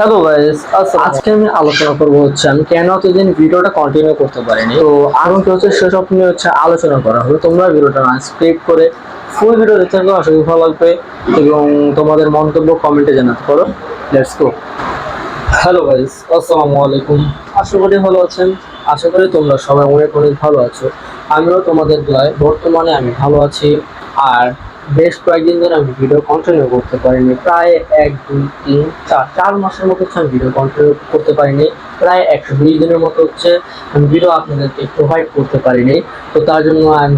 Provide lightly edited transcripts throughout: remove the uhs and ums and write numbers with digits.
Hello guys, আজকে আমি আলোচনা করবো হচ্ছে আমি কেন এতদিন ভিডিওটা কন্টিনিউ করতে পারিনি। তো আমাকে হচ্ছে সেসব নিয়ে হচ্ছে আলোচনা করা হবে। তোমরা ভিডিওটা না স্কিপ করে ফুল ভিডিও দেখতে থাকো, আশা করি ভালো লাগবে এবং তোমাদের মন্তব্য কমেন্টে জানাতে পারো। Let's go. হ্যালো গাইস, আসসালামু আলাইকুম। আশা করি ভালো আছেন। আশা করি তোমরা সবাই অনেক অনেক ভালো আছো। আমিও তোমাদের দোয়ায় বর্তমানে আমি ভালো আছি। আর বেশ কয়েকদিন ধরে আমি ভিডিও কন্টিনিউ করতে পারিনি, প্রায় 1 2 3 4 4 মাসের মতো হচ্ছে আমি ভিডিও কন্টিনিউ করতে পারিনি। প্রায় 120 দিনের মতো হচ্ছে আমি ভিডিও আপনাদেরকে প্রোভাইড করতে পারিনি। তো তার জন্য আই এম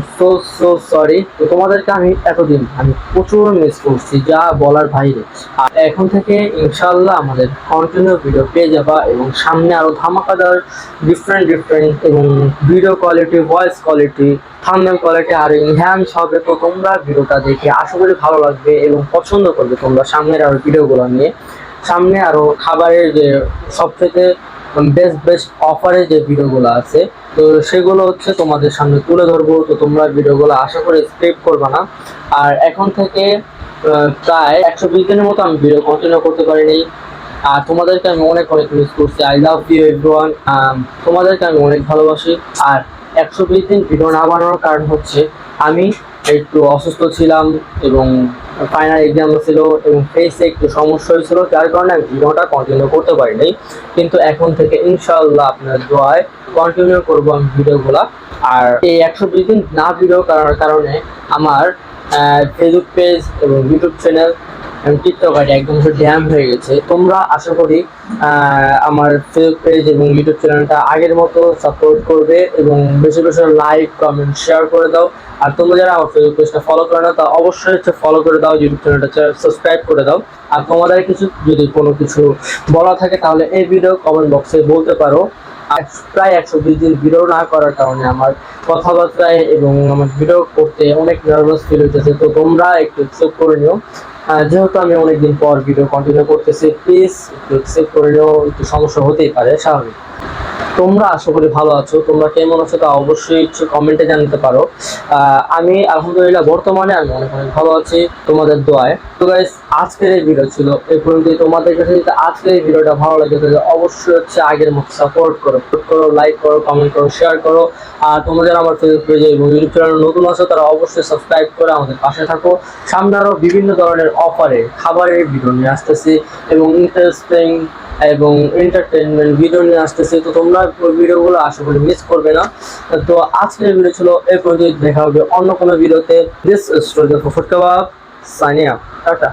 সো সরি। তো তোমাদেরকে আমি এতদিন আমি প্রচুর মিস করছি, যা বলার বাইরে। আর এখন থেকে ইনশাআল্লাহ আমাদের কন্টিনিউ ভিডিও পেয়ে যাবা এবং সামনে আরো ধামাকাদার ডিফারেন্ট এবং video quality, voice quality, thumbnail quality আরো এনহ্যান্স হবে। তো তোমরা ভিডিওটা দেখে আশা করি ভালো লাগবে এবং পছন্দ করবে তোমরা সামনের আরো ভিডিওগুলো নিয়ে। সামনে আরো খাবারের যে সবথেকে বেস্ট অফারের যে ভিডিওগুলো আছে, তো সেগুলো হচ্ছে তোমাদের সামনে তুলে ধরবো। তো তোমরা ভিডিওগুলো আশা করি স্কিপ করবে না। আর এখন থেকে প্রায় 120 দিনের মতো আমি ভিডিও কন্টিনিউ করতে পারিনি। আর তোমাদেরকে আমি অনেক অনেক মিস করছি। I love you everyone. তোমাদেরকে আমি অনেক ভালোবাসি। আর 120 দিন ভিডিও না বানানোর কারণ হচ্ছে আমি একটু অসুস্থ ছিলাম এবং ফাইনাল এক্সাম ছিল এবং ফেসে একটু সমস্যা হয়েছিল, যার কারণে আমি ভিডিওটা কন্টিনিউ করতে পারিনি। কিন্তু এখন থেকে ইনশাআল্লাহ আপনার দোয়ায় কন্টিনিউ করবো আমি ভিডিওগুলা। আর এই 120 দিন না ভিডিও করার কারণে আমার ফেসবুক পেজ এবং ইউটিউব চ্যানেল এবং টিকটক আইডি একদম ড্যাম হয়ে গেছে। তোমরা আশা করি আমার ফেসবুক পেজ এবং ইউটিউব চ্যানেলটা আগের মতো সাপোর্ট করবে এবং বেশি বেশি লাইক কমেন্ট শেয়ার করে দাও। আর তোমরা যারা আমার ফেসবুক পেজটা ফলো করে না, তা অবশ্যই হচ্ছে ফলো করে দাও, ইউটিউব চ্যানেলটা সাবস্ক্রাইব করে দাও। আর তোমাদের যদি কোনো কিছু বলা থাকে তাহলে এই ভিডিও কমেন্ট বক্সে বলতে পারো। আর প্রায় 120 দিন ভিডিও না করার কারণে আমার কথাবার্তায় এবং আমার ভিডিও করতে অনেক নার্ভাস ফিল হইতেছে। তো তোমরা একটু অ্যাকসেপ্ট করে নিও। যেহেতু আমি অনেকদিন পর ভিডিও কন্টিনিউ করতেছি, প্লিজ একটু অ্যাকসেপ্ট করে নিও। একটু সমস্যা হতেই পারে, স্বাভাবিক। তোমরা আশা করি ভালো আছো। তোমরা কেমন আছো তা অবশ্যই একটু কমেন্টে জানাতে পারো। আমি আলহামদুলিল্লাহ বর্তমানে আমি অনেক অনেক ভালো আছি তোমাদের দোয়ায়। তো গাইস, আজকের এই ভিডিও ছিল এই পর্যন্ত। তোমাদের কাছে যদি আজকের এই ভিডিওটা ভালো লাগে তাহলে অবশ্যই হচ্ছে আগের মতো সাপোর্ট করো, লাইক করো, কমেন্ট করো, শেয়ার করো। আর তোমরা যারা আমার ফেসবুক পেজে এবং ইউটিউব চ্যানেল নতুন আছো তারা অবশ্যই সাবস্ক্রাইব করে আমাদের পাশে থাকো। সামনে আরো বিভিন্ন ধরনের অফারে খাবারের ভিডিও নিয়ে আসতেছি এবং ইন্টারেস্টিং এবং এন্টারটেইনমেন্ট ভিডিও নিয়ে আসতেছে। তো তোমরা ভিডিওগুলো আশা করি মিস করবে না। তো আজকের ভিডিও ছিল এই পর্যন্ত। দেখা হবে অন্য কোনো ভিডিওতে। This story of food kebab, signing up, tata.